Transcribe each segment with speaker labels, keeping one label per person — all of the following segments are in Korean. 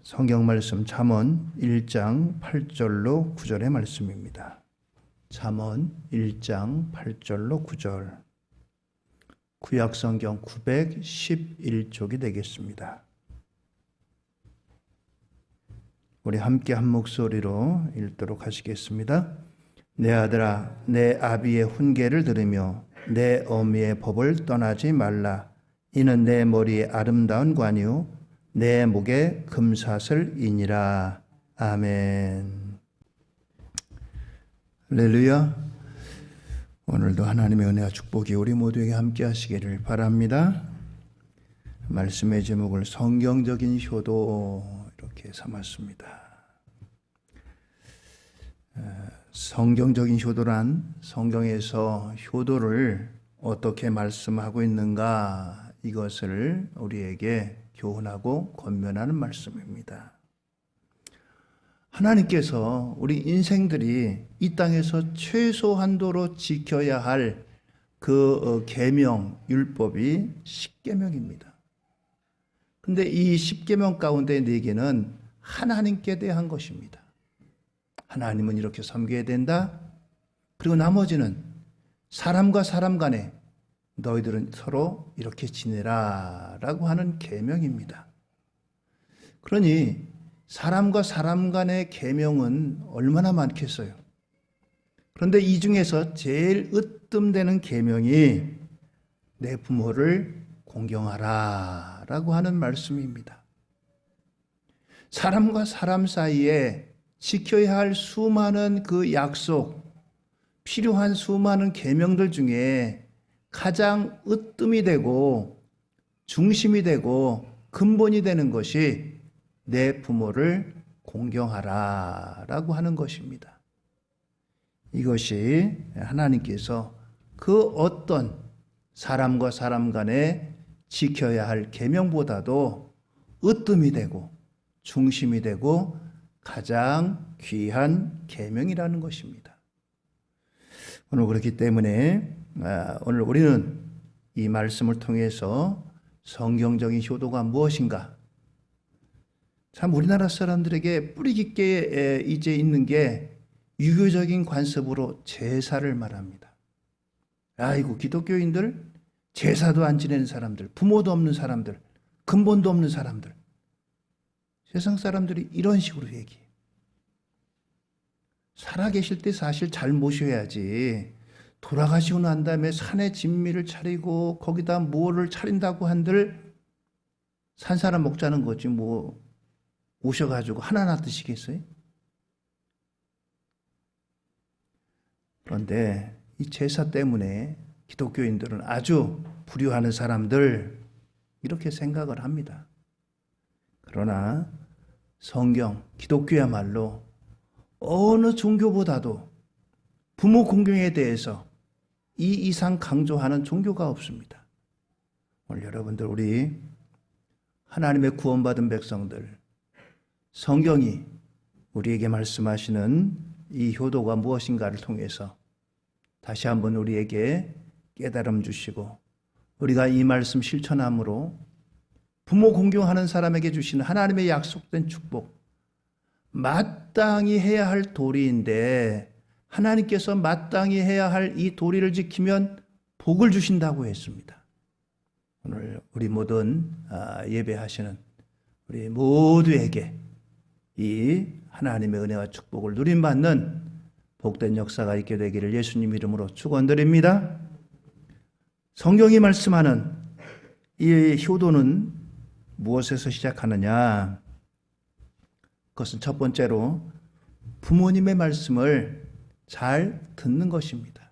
Speaker 1: 성경 말씀 잠언 1장 8절로 9절의 말씀입니다. 잠언 1장 8절로 9절. 구약 성경 911쪽이 되겠습니다. 우리 함께 한 목소리로 읽도록 하시겠습니다. 내 아들아, 내 아비의 훈계를 들으며 내 어미의 법을 떠나지 말라. 이는 내 머리에 아름다운 관이요 내 목에 금사슬이니라. 아멘. 할렐루야. 오늘도 하나님의 은혜와 축복이 우리 모두에게 함께 하시기를 바랍니다. 말씀의 제목을 성경적인 효도 이렇게 삼았습니다. 성경적인 효도란 성경에서 효도를 어떻게 말씀하고 있는가, 이것을 우리에게 교훈하고 권면하는 말씀입니다. 하나님께서 우리 인생들이 이 땅에서 최소한도로 지켜야 할 그 계명, 율법이 10계명입니다. 근데 이 10계명 가운데 4개는 하나님께 대한 것입니다. 하나님은 이렇게 섬겨야 된다. 그리고 나머지는 사람과 사람 간에 너희들은 서로 이렇게 지내라 라고 하는 계명입니다. 그러니 사람과 사람 간의 계명은 얼마나 많겠어요. 그런데 이 중에서 제일 으뜸되는 계명이 내 부모를 공경하라 라고 하는 말씀입니다. 사람과 사람 사이에 지켜야 할 수많은 그 약속, 필요한 수많은 계명들 중에 가장 으뜸이 되고 중심이 되고 근본이 되는 것이 내 부모를 공경하라 라고 하는 것입니다. 이것이 하나님께서 그 어떤 사람과 사람 간에 지켜야 할 계명보다도 으뜸이 되고 중심이 되고 가장 귀한 계명이라는 것입니다. 오늘 그렇기 때문에 오늘 우리는 이 말씀을 통해서 성경적인 효도가 무엇인가, 참 우리나라 사람들에게 뿌리 깊게 이제 있는 게 유교적인 관습으로 제사를 말합니다. 아이고, 기독교인들 제사도 안 지내는 사람들, 부모도 없는 사람들, 근본도 없는 사람들, 세상 사람들이 이런 식으로 얘기해요. 살아계실 때 사실 잘 모셔야지, 돌아가시고 난 다음에 산에 진미를 차리고 거기다 뭐를 차린다고 한들 산 사람 먹자는 거지 뭐 오셔가지고 하나하나 드시겠어요? 그런데 이 제사 때문에 기독교인들은 아주 불효하는 사람들 이렇게 생각을 합니다. 그러나 성경, 기독교야말로 어느 종교보다도 부모 공경에 대해서 이 이상 강조하는 종교가 없습니다. 오늘 여러분들, 우리 하나님의 구원받은 백성들, 성경이 우리에게 말씀하시는 이 효도가 무엇인가를 통해서 다시 한번 우리에게 깨달음 주시고, 우리가 이 말씀 실천함으로 부모 공경하는 사람에게 주시는 하나님의 약속된 축복, 마땅히 해야 할 도리인데 하나님께서 마땅히 해야 할 이 도리를 지키면 복을 주신다고 했습니다. 오늘 우리 모든 예배하시는 우리 모두에게 이 하나님의 은혜와 축복을 누림받는 복된 역사가 있게 되기를 예수님 이름으로 축원드립니다. 성경이 말씀하는 이 효도는 무엇에서 시작하느냐? 그것은 첫 번째로 부모님의 말씀을 잘 듣는 것입니다.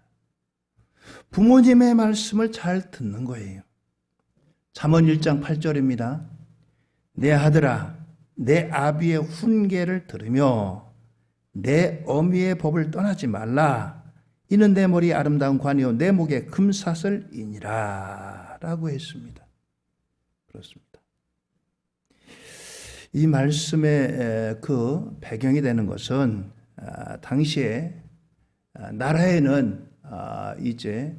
Speaker 1: 부모님의 말씀을 잘 듣는 거예요. 잠언 1장 8절입니다. 내 아들아, 내 아비의 훈계를 들으며 내 어미의 법을 떠나지 말라. 이는 내 머리에 아름다운 관이요 내 목에 금사슬이니라 라고 했습니다. 그렇습니다. 이 말씀의 그 배경이 되는 것은 당시에 나라에는 이제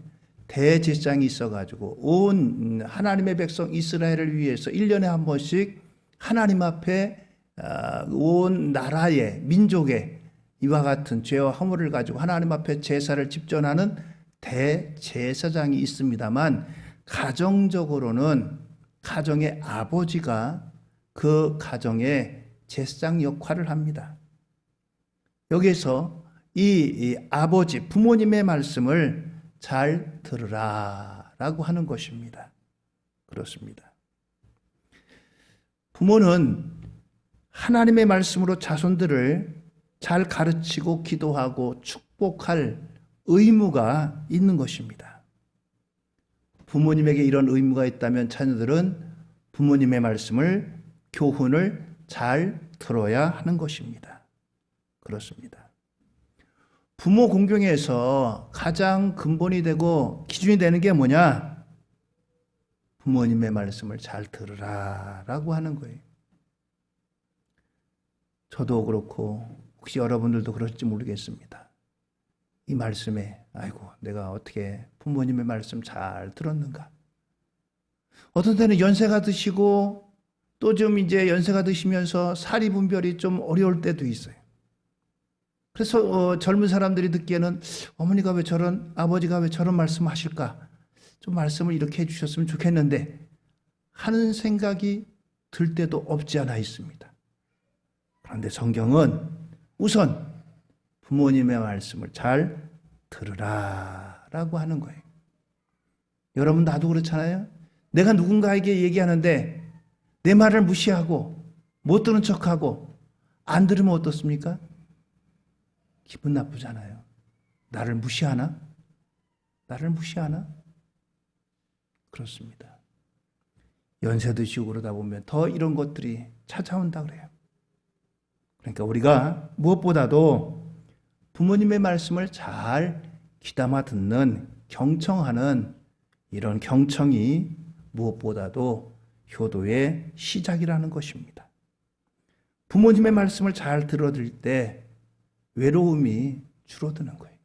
Speaker 1: 대제사장이 있어가지고 온 하나님의 백성 이스라엘을 위해서 1년에 한 번씩 하나님 앞에 온 나라의 민족의 이와 같은 죄와 허물을 가지고 하나님 앞에 제사를 집전하는 대제사장이 있습니다만, 가정적으로는 가정의 아버지가 그 가정의 제사장 역할을 합니다. 여기에서 이 아버지, 부모님의 말씀을 잘 들으라 라고 하는 것입니다. 그렇습니다. 부모는 하나님의 말씀으로 자손들을 잘 가르치고 기도하고 축복할 의무가 있는 것입니다. 부모님에게 이런 의무가 있다면 자녀들은 부모님의 말씀을, 교훈을 잘 들어야 하는 것입니다. 그렇습니다. 부모 공경에서 가장 근본이 되고 기준이 되는 게 뭐냐? 부모님의 말씀을 잘 들으라 라고 하는 거예요. 저도 그렇고 혹시 여러분들도 그럴지 모르겠습니다. 이 말씀에 아이고 내가 어떻게 부모님의 말씀 잘 들었는가. 어떤 때는 연세가 드시고 또 좀 이제 연세가 드시면서 사리 분별이 좀 어려울 때도 있어요. 그래서 젊은 사람들이 듣기에는 어머니가 왜 저런, 아버지가 왜 저런 말씀하실까? 좀 말씀을 이렇게 해주셨으면 좋겠는데 하는 생각이 들 때도 없지 않아 있습니다. 그런데 성경은 우선 부모님의 말씀을 잘 들으라 라고 하는 거예요. 여러분 나도 그렇잖아요. 내가 누군가에게 얘기하는데 내 말을 무시하고 못 들은 척하고 안 들으면 어떻습니까? 기분 나쁘잖아요. 나를 무시하나? 나를 무시하나? 그렇습니다. 연세 드시고 그러다 보면 더 이런 것들이 찾아온다 그래요. 그러니까 우리가 무엇보다도 부모님의 말씀을 잘 귀담아 듣는, 경청하는 이런 경청이 무엇보다도 효도의 시작이라는 것입니다. 부모님의 말씀을 잘 들어들 때 외로움이 줄어드는 거예요.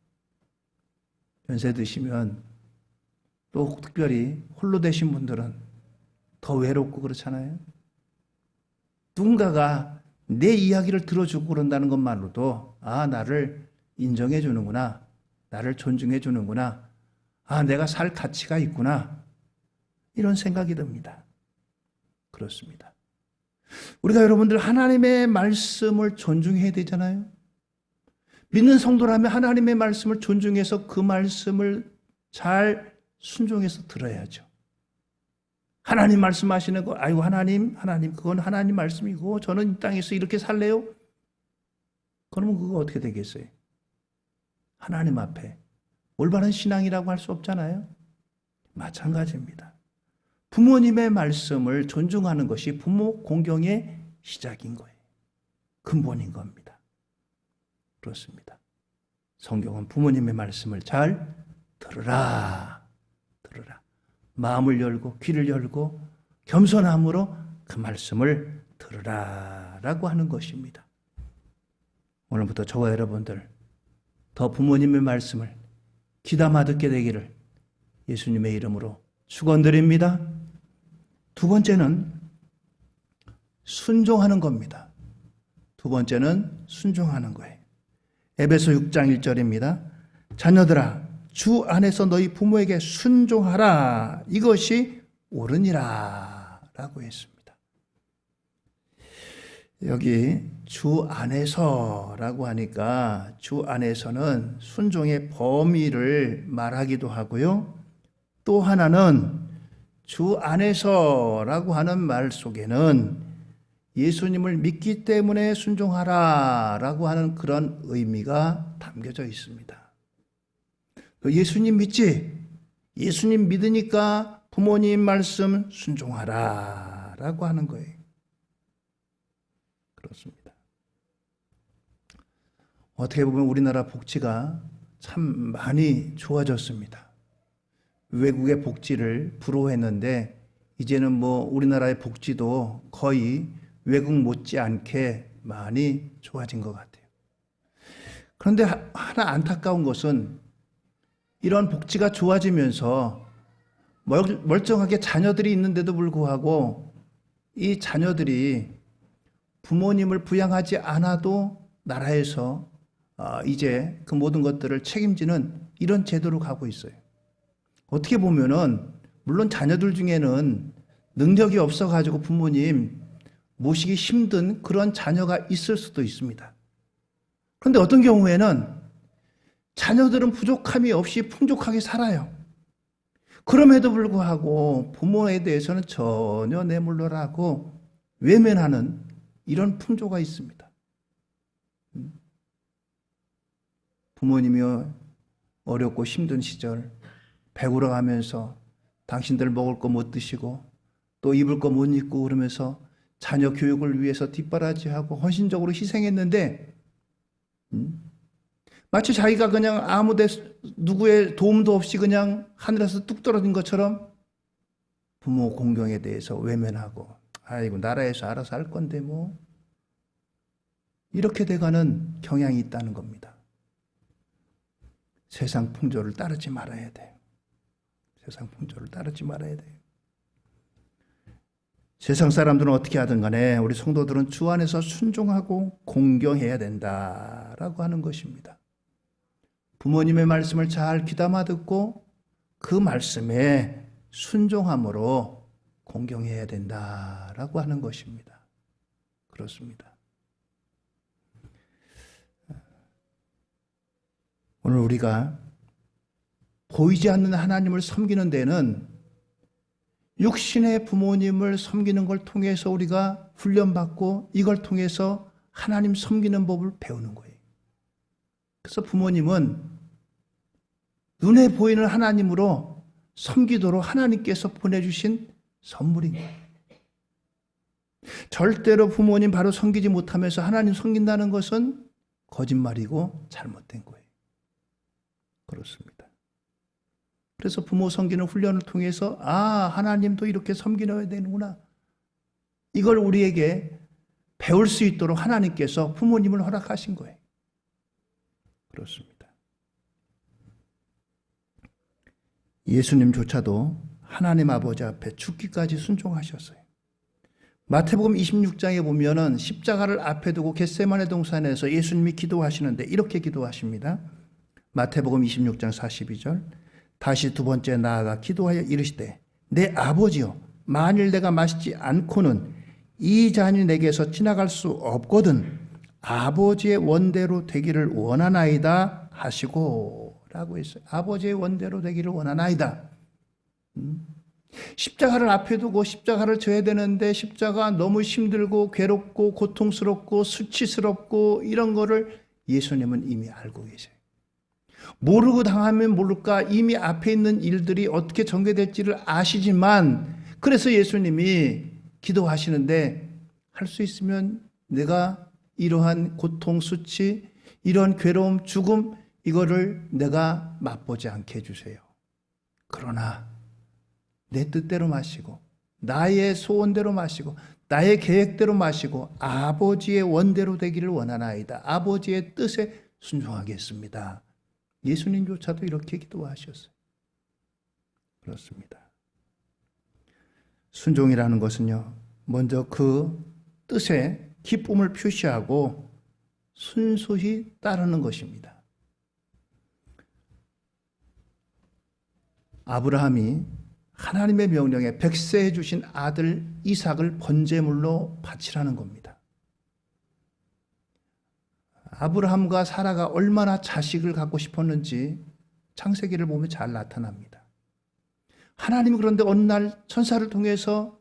Speaker 1: 연세 드시면 또 특별히 홀로 되신 분들은 더 외롭고 그렇잖아요. 누군가가 내 이야기를 들어주고 그런다는 것만으로도 나를 인정해 주는구나, 나를 존중해 주는구나, 내가 살 가치가 있구나, 이런 생각이 듭니다. 그렇습니다. 우리가 여러분들 하나님의 말씀을 존중해야 되잖아요. 믿는 성도라면 하나님의 말씀을 존중해서 그 말씀을 잘 순종해서 들어야죠. 하나님 말씀하시는 거, 아이고 하나님 그건 하나님 말씀이고 저는 이 땅에서 이렇게 살래요? 그러면 그거 어떻게 되겠어요? 하나님 앞에 올바른 신앙이라고 할 수 없잖아요. 마찬가지입니다. 부모님의 말씀을 존중하는 것이 부모 공경의 시작인 거예요. 근본인 겁니다. 그렇습니다. 성경은 부모님의 말씀을 잘 들으라. 마음을 열고 귀를 열고 겸손함으로 그 말씀을 들으라라고 하는 것입니다. 오늘부터 저와 여러분들 더 부모님의 말씀을 귀담아 듣게 되기를 예수님의 이름으로 축원드립니다. 두 번째는 순종하는 겁니다. 두 번째는 순종하는 거예요. 에베소 6장 1절입니다. 자녀들아 주 안에서 너희 부모에게 순종하라. 이것이 옳으니라 라고 했습니다. 여기 주 안에서라고 하니까 주 안에서는 순종의 범위를 말하기도 하고요. 또 하나는 주 안에서라고 하는 말 속에는 예수님을 믿기 때문에 순종하라 라고 하는 그런 의미가 담겨져 있습니다. 예수님 믿지? 예수님 믿으니까 부모님 말씀 순종하라 라고 하는 거예요. 그렇습니다. 어떻게 보면 우리나라 복지가 참 많이 좋아졌습니다. 외국의 복지를 부러워했는데 이제는 우리나라의 복지도 거의 외국 못지않게 많이 좋아진 것 같아요. 그런데 하나 안타까운 것은 이런 복지가 좋아지면서 멀쩡하게 자녀들이 있는데도 불구하고 이 자녀들이 부모님을 부양하지 않아도 나라에서 이제 그 모든 것들을 책임지는 이런 제도로 가고 있어요. 어떻게 보면은 물론 자녀들 중에는 능력이 없어가지고 부모님 모시기 힘든 그런 자녀가 있을 수도 있습니다. 그런데 어떤 경우에는 자녀들은 부족함이 없이 풍족하게 살아요. 그럼에도 불구하고 부모에 대해서는 전혀 내몰라라 하고 외면하는 이런 풍조가 있습니다. 부모님이 어렵고 힘든 시절 배구러 가면서 당신들 먹을 거 못 드시고 또 입을 거 못 입고 그러면서 자녀 교육을 위해서 뒷바라지하고 헌신적으로 희생했는데 마치 자기가 그냥 누구의 도움도 없이 그냥 하늘에서 뚝 떨어진 것처럼 부모 공경에 대해서 외면하고 아이고 나라에서 알아서 할 건데 뭐 이렇게 돼가는 경향이 있다는 겁니다. 세상 풍조를 따르지 말아야 돼요. 세상 풍조를 따르지 말아야 돼요. 세상 사람들은 어떻게 하든 간에 우리 성도들은 주 안에서 순종하고 공경해야 된다라고 하는 것입니다. 부모님의 말씀을 잘 귀담아 듣고 그 말씀에 순종함으로 공경해야 된다라고 하는 것입니다. 그렇습니다. 오늘 우리가 보이지 않는 하나님을 섬기는 데는 육신의 부모님을 섬기는 걸 통해서 우리가 훈련받고 이걸 통해서 하나님 섬기는 법을 배우는 거예요. 그래서 부모님은 눈에 보이는 하나님으로 섬기도록 하나님께서 보내주신 선물인 거예요. 절대로 부모님 바로 섬기지 못하면서 하나님 섬긴다는 것은 거짓말이고 잘못된 거예요. 그렇습니다. 그래서 부모 섬기는 훈련을 통해서 하나님도 이렇게 섬기셔야 되는구나. 이걸 우리에게 배울 수 있도록 하나님께서 부모님을 허락하신 거예요. 그렇습니다. 예수님조차도 하나님 아버지 앞에 죽기까지 순종하셨어요. 마태복음 26장에 보면은 십자가를 앞에 두고 겟세마네 동산에서 예수님이 기도하시는데 이렇게 기도하십니다. 마태복음 26장 42절 다시 두 번째 나아가 기도하여 이르시되 내 아버지여 만일 내가 마시지 않고는 이 잔이 내게서 지나갈 수 없거든 아버지의 원대로 되기를 원하나이다 하시고 라고 했어요. 아버지의 원대로 되기를 원하나이다. 십자가를 앞에 두고 십자가를 져야 되는데 십자가 너무 힘들고 괴롭고 고통스럽고 수치스럽고 이런 거를 예수님은 이미 알고 계세요. 모르고 당하면 모를까 이미 앞에 있는 일들이 어떻게 전개될지를 아시지만 그래서 예수님이 기도하시는데 할 수 있으면 내가 이러한 고통, 수치, 이런 괴로움, 죽음 이거를 내가 맛보지 않게 해주세요. 그러나 내 뜻대로 마시고 나의 소원대로 마시고 나의 계획대로 마시고 아버지의 원대로 되기를 원하나이다. 아버지의 뜻에 순종하겠습니다. 예수님조차도 이렇게 기도하셨어요. 그렇습니다. 순종이라는 것은요, 먼저 그 뜻에 기쁨을 표시하고 순수히 따르는 것입니다. 아브라함이 하나님의 명령에 백세해 주신 아들 이삭을 번제물로 바치라는 겁니다. 아브라함과 사라가 얼마나 자식을 갖고 싶었는지 창세기를 보면 잘 나타납니다. 하나님이 그런데 어느 날 천사를 통해서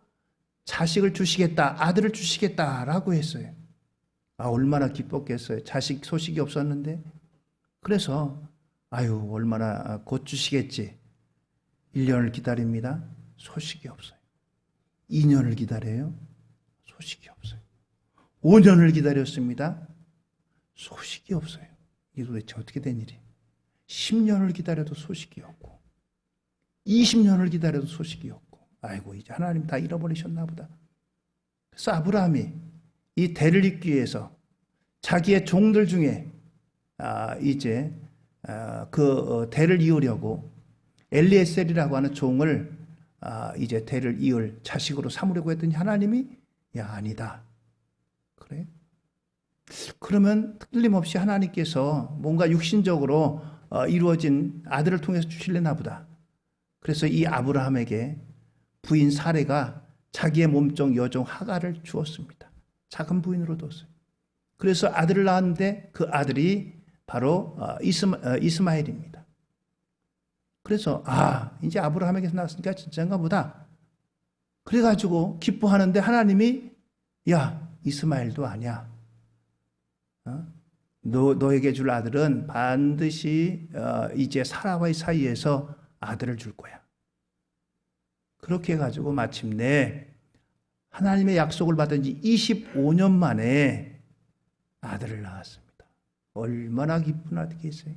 Speaker 1: 자식을 주시겠다, 아들을 주시겠다라고 했어요. 얼마나 기뻤겠어요. 자식 소식이 없었는데. 그래서 얼마나 곧 주시겠지. 1년을 기다립니다. 소식이 없어요. 2년을 기다려요. 소식이 없어요. 5년을 기다렸습니다. 소식이 없어요. 이게 도대체 어떻게 된 일이에요? 10년을 기다려도 소식이 없고 20년을 기다려도 소식이 없고 이제 하나님 다 잃어버리셨나 보다. 그래서 아브라함이 이 대를 잇기 위해서 자기의 종들 중에 그 대를 이으려고 엘리에셀이라고 하는 종을 이제 대를 이을 자식으로 삼으려고 했더니 하나님이 아니다. 그래? 그러면 틀림없이 하나님께서 뭔가 육신적으로 이루어진 아들을 통해서 주실래나 보다. 그래서 이 아브라함에게 부인 사레가 자기의 몸종 여종 하가를 주었습니다. 작은 부인으로 뒀어요. 그래서 아들을 낳았는데 그 아들이 바로 이스마엘입니다. 그래서 이제 아브라함에게서 나왔으니까 진짜인가 보다. 그래가지고 기뻐하는데 하나님이 야, 이스마엘도 아니야. 너에게 줄 아들은 반드시 이제 사라와의 사이에서 아들을 줄 거야. 그렇게 해가지고 마침내 하나님의 약속을 받은 지 25년 만에 아들을 낳았습니다. 얼마나 기쁜 아들이겠어요.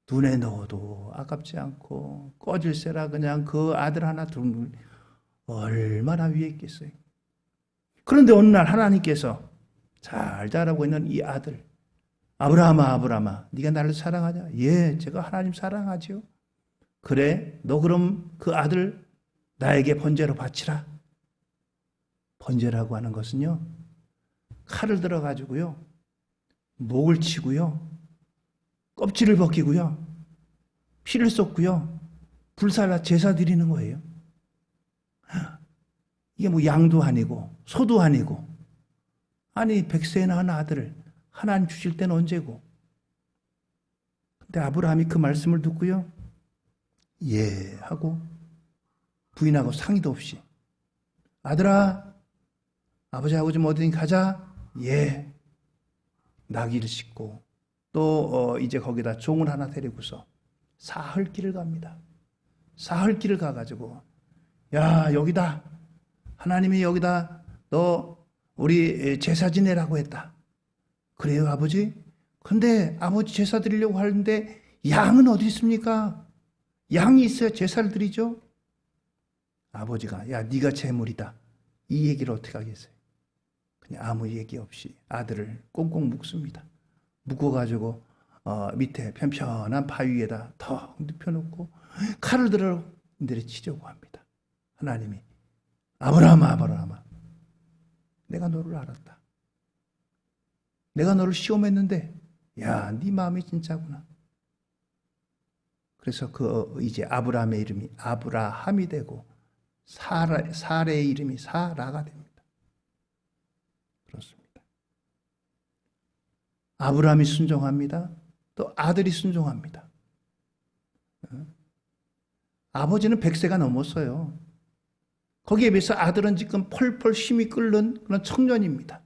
Speaker 1: 눈에 넣어도 아깝지 않고 꺼질세라 그냥 그 아들 하나 두면 얼마나 위에 있겠어요. 그런데 어느 날 하나님께서 잘 자라고 있는 이 아들, 아브라함아, 네가 나를 사랑하냐? 예, 제가 하나님 사랑하지요. 그래, 너 그럼 그 아들 나에게 번제로 바치라. 번제라고 하는 것은요, 칼을 들어가지고요, 목을 치고요, 껍질을 벗기고요, 피를 쏟고요, 불살라 제사 드리는 거예요. 이게 뭐 양도 아니고 소도 아니고, 아니 100세나 한 아들을 하나님 주실 때는 언제고. 근데 아브라함이 그 말씀을 듣고요, 예 하고 부인하고 상의도 없이 아들아, 아버지하고 좀 어디 가자. 예. 나귀를 싣고 또 이제 거기다 종을 하나 데리고서 사흘길을 갑니다. 사흘길을 가가지고 야, 여기다 하나님이 여기다 너 우리 제사 지내라고 했다. 그래요, 아버지? 근데 아버지 제사 드리려고 하는데 양은 어디 있습니까? 양이 있어야 제사를 드리죠. 아버지가 야, 네가 제물이다. 이 얘기를 어떻게 하겠어요? 그냥 아무 얘기 없이 아들을 꽁꽁 묶습니다. 묶어가지고 밑에 편편한 바위에다 턱 눕혀놓고 칼을 들어 내리치려고 합니다. 하나님이 아브라함아, 내가 너를 알았다. 내가 너를 시험했는데 야, 네 마음이 진짜구나. 그래서 이제 아브라함의 이름이 아브라함이 되고 사레의 이름이 사라가 됩니다. 그렇습니다. 아브라함이 순종합니다. 또 아들이 순종합니다. 아버지는 100세가 넘었어요. 거기에 비해서 아들은 지금 펄펄 힘이 끓는 그런 청년입니다.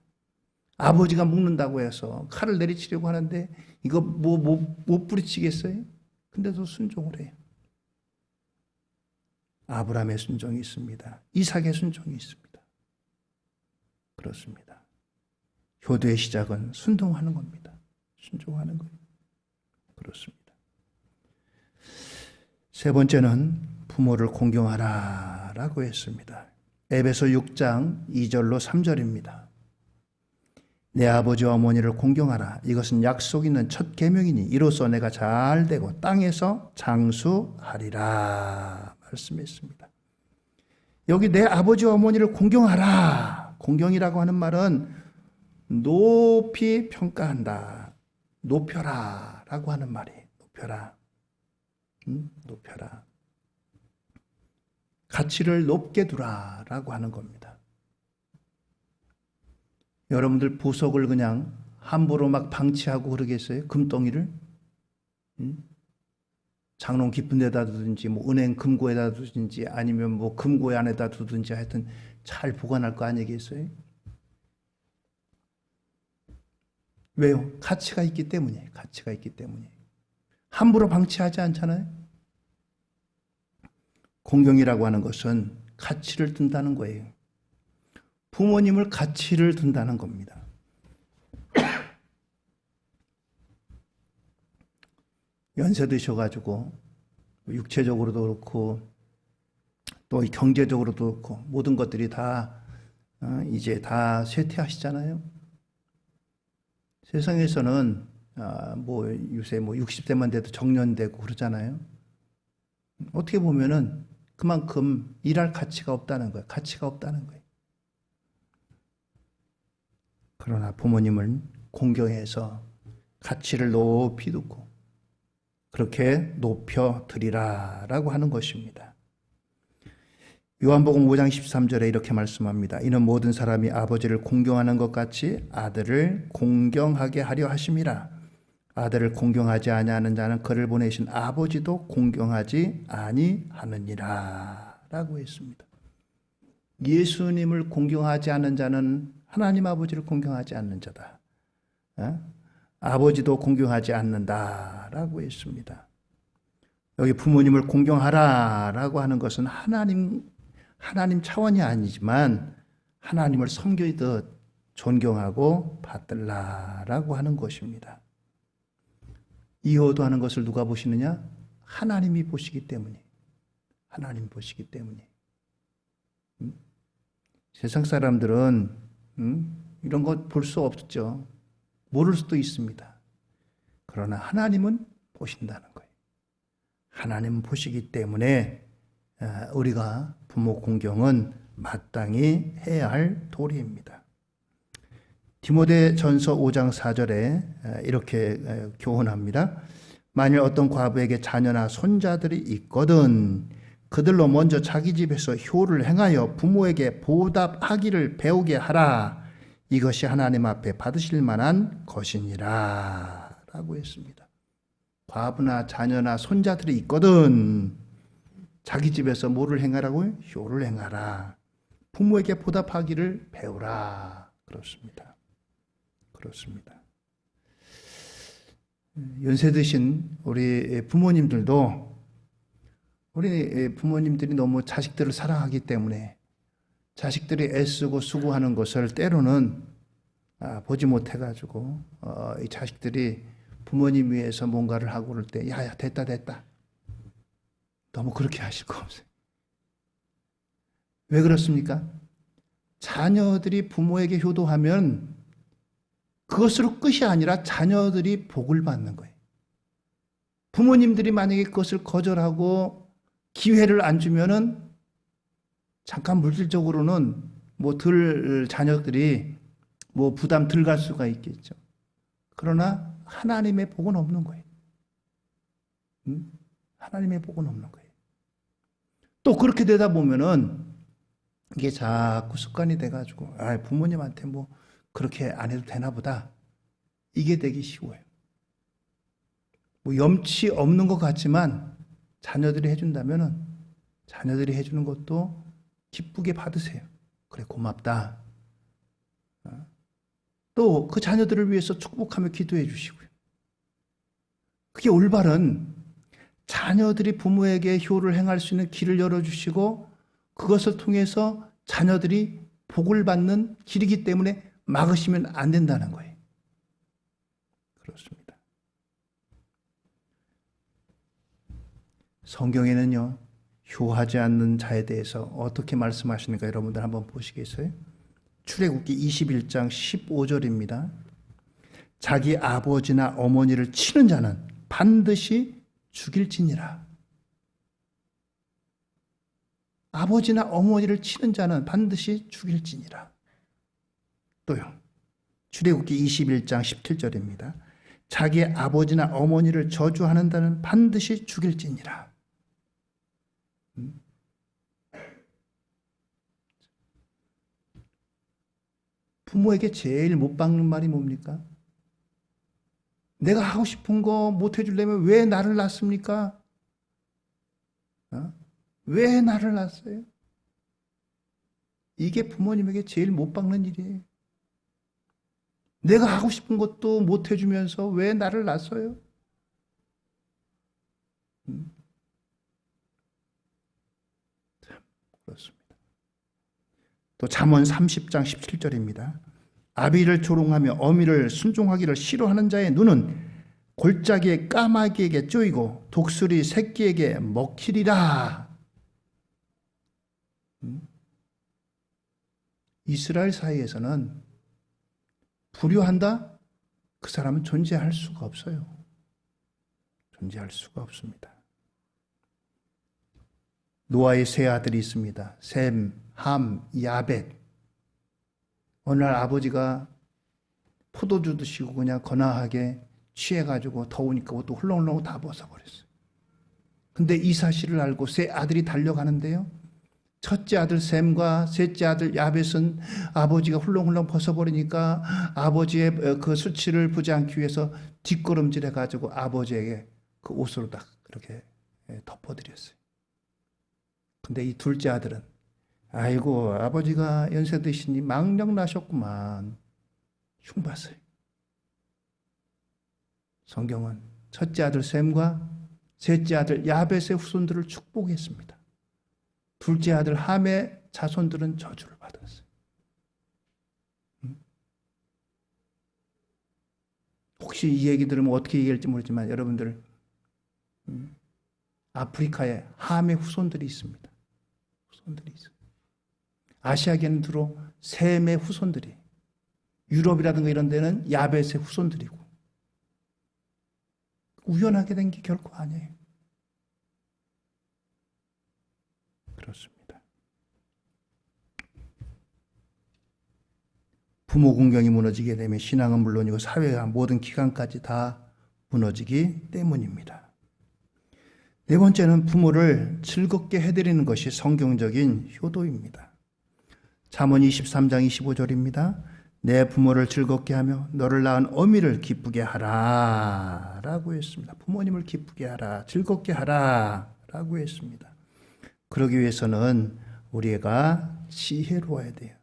Speaker 1: 아버지가 묶는다고 해서 칼을 내리치려고 하는데 이거 못 부딪히겠어요? 근데도 순종을 해요. 아브라함의 순종이 있습니다. 이삭의 순종이 있습니다. 그렇습니다. 효도의 시작은 순종하는 겁니다. 순종하는 거예요. 그렇습니다. 세 번째는 부모를 공경하라 라고 했습니다. 에베소 6장 2절로 3절입니다. 내 아버지와 어머니를 공경하라. 이것은 약속 있는 첫 계명이니 이로써 내가 잘 되고 땅에서 장수하리라 말씀했습니다. 여기 내 아버지와 어머니를 공경하라. 공경이라고 하는 말은 높이 평가한다. 높여라 라고 하는 말이에요. 높여라. 높여라. 가치를 높게 두라 라고 하는 겁니다. 여러분들 보석을 그냥 함부로 막 방치하고 그러겠어요? 금덩이를? 장롱 깊은 데다 두든지 뭐 은행 금고에다 두든지 아니면 뭐 금고에 안에다 두든지 하여튼 잘 보관할 거 아니겠어요? 왜요? 가치가 있기 때문이에요. 가치가 있기 때문이에요. 함부로 방치하지 않잖아요? 공경이라고 하는 것은 가치를 둔다는 거예요. 부모님을 가치를 둔다는 겁니다. 연세 드셔가지고 육체적으로도 그렇고 또 경제적으로도 그렇고 모든 것들이 다 이제 다 쇠퇴하시잖아요. 세상에서는 뭐 요새 뭐 60대만 돼도 정년되고 그러잖아요. 어떻게 보면은 그만큼 일할 가치가 없다는 거예요. 가치가 없다는 거예요. 그러나 부모님을 공경해서 가치를 높이 두고 그렇게 높여드리라라고 하는 것입니다. 요한복음 5장 13절에 이렇게 말씀합니다. 이는 모든 사람이 아버지를 공경하는 것 같이 아들을 공경하게 하려 하심이라. 아들을 공경하지 아니하는 자는 그를 보내신 아버지도 공경하지 아니하느니라 라고 했습니다. 예수님을 공경하지 않는 자는 하나님 아버지를 공경하지 않는 자다. 아버지도 공경하지 않는다라고 했습니다. 여기 부모님을 공경하라라고 하는 것은 하나님 차원이 아니지만 하나님을 섬기듯 존경하고 받들라라고 하는 것입니다. 이호도하는 것을 누가 보시느냐? 하나님이 보시기 때문에. 하나님 보시기 때문에. 세상 사람들은 이런 것 볼 수 없죠. 모를 수도 있습니다. 그러나 하나님은 보신다는 거예요. 하나님은 보시기 때문에 우리가 부모 공경은 마땅히 해야 할 도리입니다. 디모데전서 5장 4절에 이렇게 교훈합니다. 만일 어떤 과부에게 자녀나 손자들이 있거든 그들로 먼저 자기 집에서 효를 행하여 부모에게 보답하기를 배우게 하라. 이것이 하나님 앞에 받으실 만한 것이니라 라고 했습니다. 과부나 자녀나 손자들이 있거든 자기 집에서 뭐를 행하라고요? 효를 행하라. 부모에게 보답하기를 배우라. 그렇습니다. 그렇습니다. 연세 드신 우리 부모님들도 우리 부모님들이 너무 자식들을 사랑하기 때문에 자식들이 애쓰고 수고하는 것을 때로는 보지 못해가지고 이 자식들이 부모님 위해서 뭔가를 하고 그럴 때 야야 됐다 너무 그렇게 하실 거 없어요. 왜 그렇습니까? 자녀들이 부모에게 효도하면 그것으로 끝이 아니라 자녀들이 복을 받는 거예요. 부모님들이 만약에 그것을 거절하고 기회를 안 주면은 잠깐 물질적으로는 자녀들이 부담 덜 갈 수가 있겠죠. 그러나 하나님의 복은 없는 거예요. 하나님의 복은 없는 거예요. 또 그렇게 되다 보면은 이게 자꾸 습관이 돼가지고 부모님한테 그렇게 안 해도 되나 보다. 이게 되기 쉬워요. 염치 없는 것 같지만 자녀들이 해준다면은 자녀들이 해주는 것도 기쁘게 받으세요. 그래 고맙다. 또 그 자녀들을 위해서 축복하며 기도해 주시고요. 그게 올바른 자녀들이 부모에게 효를 행할 수 있는 길을 열어주시고 그것을 통해서 자녀들이 복을 받는 길이기 때문에 막으시면 안 된다는 거예요. 그렇습니다. 성경에는요, 효하지 않는 자에 대해서 어떻게 말씀하시는가 여러분들 한번 보시겠어요? 출애굽기 21장 15절입니다. 자기 아버지나 어머니를 치는 자는 반드시 죽일지니라. 아버지나 어머니를 치는 자는 반드시 죽일지니라. 또요. 출애굽기 21장 17절입니다. 자기 아버지나 어머니를 저주하는 자는 반드시 죽일지니라. 부모에게 제일 못 박는 말이 뭡니까? 내가 하고 싶은 거 못 해주려면 왜 나를 낳습니까? 왜 나를 낳았어요? 이게 부모님에게 제일 못 박는 일이에요. 내가 하고 싶은 것도 못 해주면서 왜 나를 낳았어요? 참 그렇습니다. 또 잠언 30장 17절입니다. 아비를 조롱하며 어미를 순종하기를 싫어하는 자의 눈은 골짜기의 까마귀에게 쪼이고 독수리 새끼에게 먹히리라. 이스라엘 사이에서는 불효한다? 그 사람은 존재할 수가 없어요. 존재할 수가 없습니다. 노아의 세 아들이 있습니다. 셈, 함, 야벳. 어느 날 아버지가 포도주 드시고 그냥 거나하게 취해가지고 더우니까 옷도 훌렁훌렁 다 벗어버렸어요. 근데 이 사실을 알고 세 아들이 달려가는데요. 첫째 아들 셈과 셋째 아들 야벳은 아버지가 훌렁훌렁 벗어버리니까 아버지의 그 수치를 보지 않기 위해서 뒷걸음질 해가지고 아버지에게 그 옷으로 딱 그렇게 덮어드렸어요. 근데 이 둘째 아들은 아이고 아버지가 연세 드시니 망령 나셨구만 흉봤어요. 성경은 첫째 아들 셈과 셋째 아들 야벳의 후손들을 축복했습니다. 둘째 아들 함의 자손들은 저주를 받았어요. 혹시 이 얘기 들으면 어떻게 얘기할지 모르지만 여러분들 아프리카에 함의 후손들이 있습니다. 후손들이 있어요. 아시아계는 주로 셈의 후손들이, 유럽이라든가 이런 데는 야벳의 후손들이고, 우연하게 된 게 결코 아니에요. 그렇습니다. 부모 공경이 무너지게 되면 신앙은 물론이고 사회와 모든 기관까지 다 무너지기 때문입니다. 네 번째는 부모를 즐겁게 해드리는 것이 성경적인 효도입니다. 잠언 23장 25절입니다. 내 부모를 즐겁게 하며 너를 낳은 어미를 기쁘게 하라 라고 했습니다. 부모님을 기쁘게 하라, 즐겁게 하라 라고 했습니다. 그러기 위해서는 우리가 지혜로워야 돼요.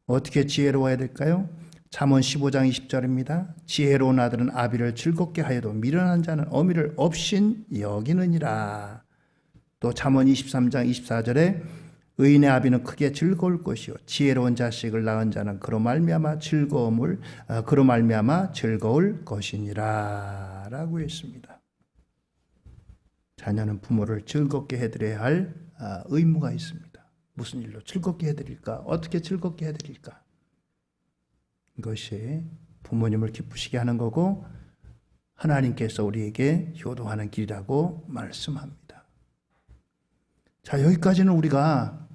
Speaker 1: 어떻게 지혜로워야 될까요? 잠언 15장 20절입니다. 지혜로운 아들은 아비를 즐겁게 하여도 미련한 자는 어미를 업신 여기느니라. 또 잠언 23장 24절에 의인의 아비는 크게 즐거울 것이요 지혜로운 자식을 낳은 자는 그로 말미암아 즐거울 것이니라 라고 했습니다. 자녀는 부모를 즐겁게 해드려야 할 의무가 있습니다. 무슨 일로 즐겁게 해드릴까? 어떻게 즐겁게 해드릴까? 이것이 부모님을 기쁘시게 하는 거고 하나님께서 우리에게 효도하는 길이라고 말씀합니다. 자, 여기까지는 우리가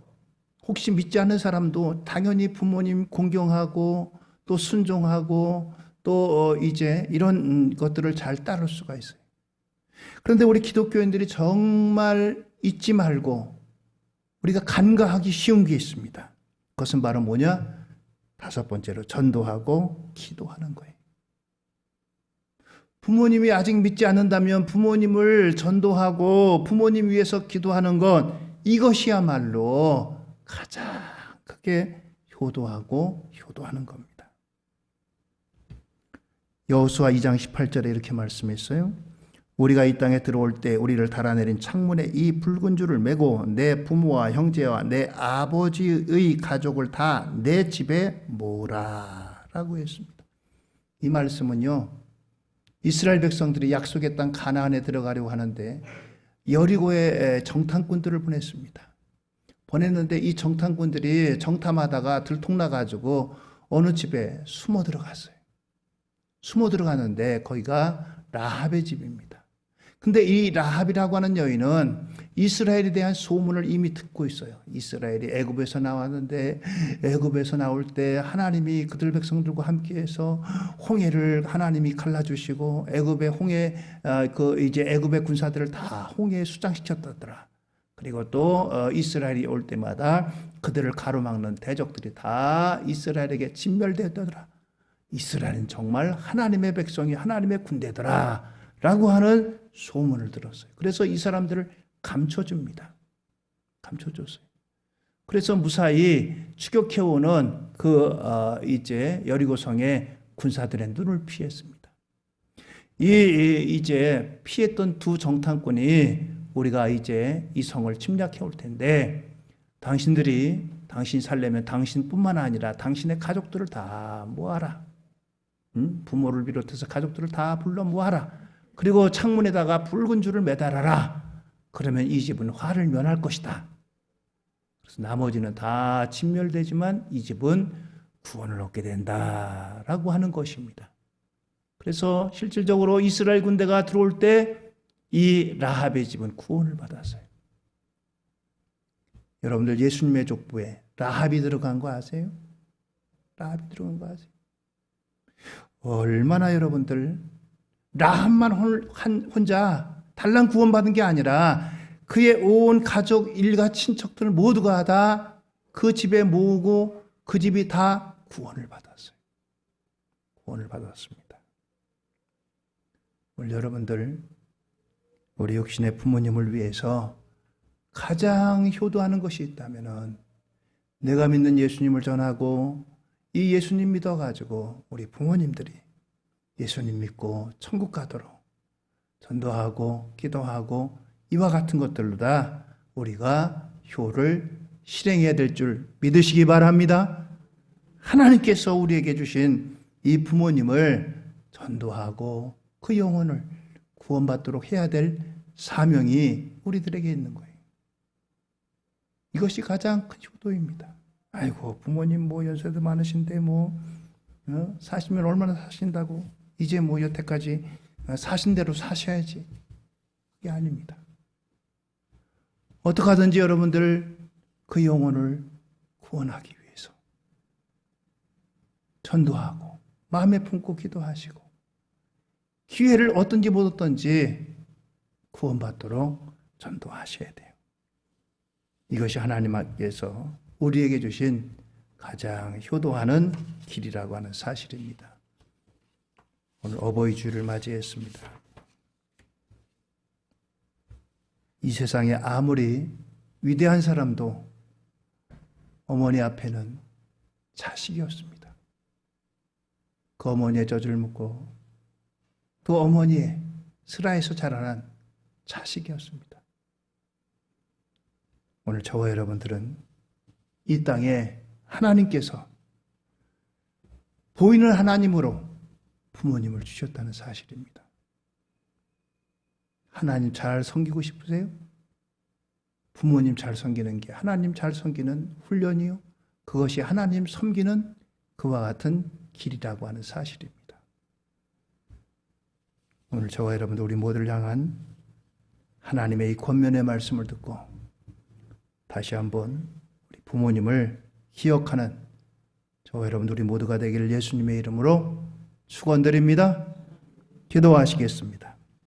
Speaker 1: 혹시 믿지 않는 사람도 당연히 부모님 공경하고 또 순종하고 또 이제 이런 것들을 잘 따를 수가 있어요. 그런데 우리 기독교인들이 정말 잊지 말고 우리가 간과하기 쉬운 게 있습니다. 그것은 바로 뭐냐? 다섯 번째로 전도하고 기도하는 거예요. 부모님이 아직 믿지 않는다면 부모님을 전도하고 부모님 위해서 기도하는 것, 이것이야말로 가장 크게 효도하는 겁니다. 여호수아 2장 18절에 이렇게 말씀했어요. 우리가 이 땅에 들어올 때 우리를 달아내린 창문에 이 붉은 줄을 메고 내 부모와 형제와 내 아버지의 가족을 다 내 집에 모으라 라고 했습니다. 이 말씀은요, 이스라엘 백성들이 약속의 땅 가나안에 들어가려고 하는데 여리고에 정탐꾼들을 보냈는데 이 정탐꾼들이 정탐하다가 들통나가지고 어느 집에 숨어 들어갔어요. 숨어 들어갔는데 거기가 라합의 집입니다. 근데 이 라합이라고 하는 여인은 이스라엘에 대한 소문을 이미 듣고 있어요. 이스라엘이 애굽에서 나왔는데 애굽에서 나올 때 하나님이 그들 백성들과 함께해서 홍해를 하나님이 갈라주시고 애굽의 홍해 이제 애굽의 군사들을 다 홍해에 수장시켰다더라. 그리고 또 이스라엘이 올 때마다 그들을 가로막는 대적들이 다 이스라엘에게 진멸되었다더라. 이스라엘은 정말 하나님의 백성이 하나님의 군대더라 라고 하는 소문을 들었어요. 그래서 이 사람들을 감춰줍니다. 감춰줬어요. 그래서 무사히 추격해오는 이제 여리고성의 군사들의 눈을 피했습니다. 이제 피했던 두 정탐꾼이 우리가 이제 이 성을 침략해 올 텐데 당신이 살려면 당신뿐만 아니라 당신의 가족들을 다 모아라. 부모를 비롯해서 가족들을 다 불러 모아라. 그리고 창문에다가 붉은 줄을 매달아라. 그러면 이 집은 화를 면할 것이다. 그래서 나머지는 다 진멸되지만 이 집은 구원을 얻게 된다라고 하는 것입니다. 그래서 실질적으로 이스라엘 군대가 들어올 때 이 라합의 집은 구원을 받았어요. 여러분들 예수님의 족보에 라합이 들어간 거 아세요? 라합이 들어간 거 아세요? 얼마나 여러분들 라합만 혼자 단란 구원받은 게 아니라 그의 온 가족, 일가, 친척들 모두가 다 그 집에 모으고 그 집이 다 구원을 받았어요. 구원을 받았습니다. 오늘 여러분들 우리 육신의 부모님을 위해서 가장 효도하는 것이 있다면은 내가 믿는 예수님을 전하고 이 예수님 믿어가지고 우리 부모님들이 예수님 믿고 천국 가도록 전도하고 기도하고 이와 같은 것들로 다 우리가 효를 실행해야 될 줄 믿으시기 바랍니다. 하나님께서 우리에게 주신 이 부모님을 전도하고 그 영혼을 구원받도록 해야 될 사명이 우리들에게 있는 거예요. 이것이 가장 큰 효도입니다. 아이고 부모님 뭐 연세도 많으신데 사시면 얼마나 사신다고 이제 여태까지 사신 대로 사셔야지. 이게 아닙니다. 어떻게 하든지 여러분들 그 영혼을 구원하기 위해서 전도하고 마음에 품고 기도하시고 기회를 얻든지 못 얻든지 구원받도록 전도하셔야 돼요. 이것이 하나님께서 우리에게 주신 가장 효도하는 길이라고 하는 사실입니다. 오늘 어버이 주일을 맞이했습니다. 이 세상에 아무리 위대한 사람도 어머니 앞에는 자식이었습니다. 그 어머니의 젖을 묻고 그 어머니의 슬하에서 자라난 자식이었습니다. 오늘 저와 여러분들은 이 땅에 하나님께서 보이는 하나님으로 부모님을 주셨다는 사실입니다. 하나님 잘 섬기고 싶으세요? 부모님 잘 섬기는 게 하나님 잘 섬기는 훈련이요. 그것이 하나님 섬기는 그와 같은 길이라고 하는 사실입니다. 오늘 저와 여러분들 우리 모두를 향한 하나님의 이 권면의 말씀을 듣고 다시 한번 우리 부모님을 기억하는 저와 여러분들 우리 모두가 되기를 예수님의 이름으로 축원드립니다. 기도하시겠습니다.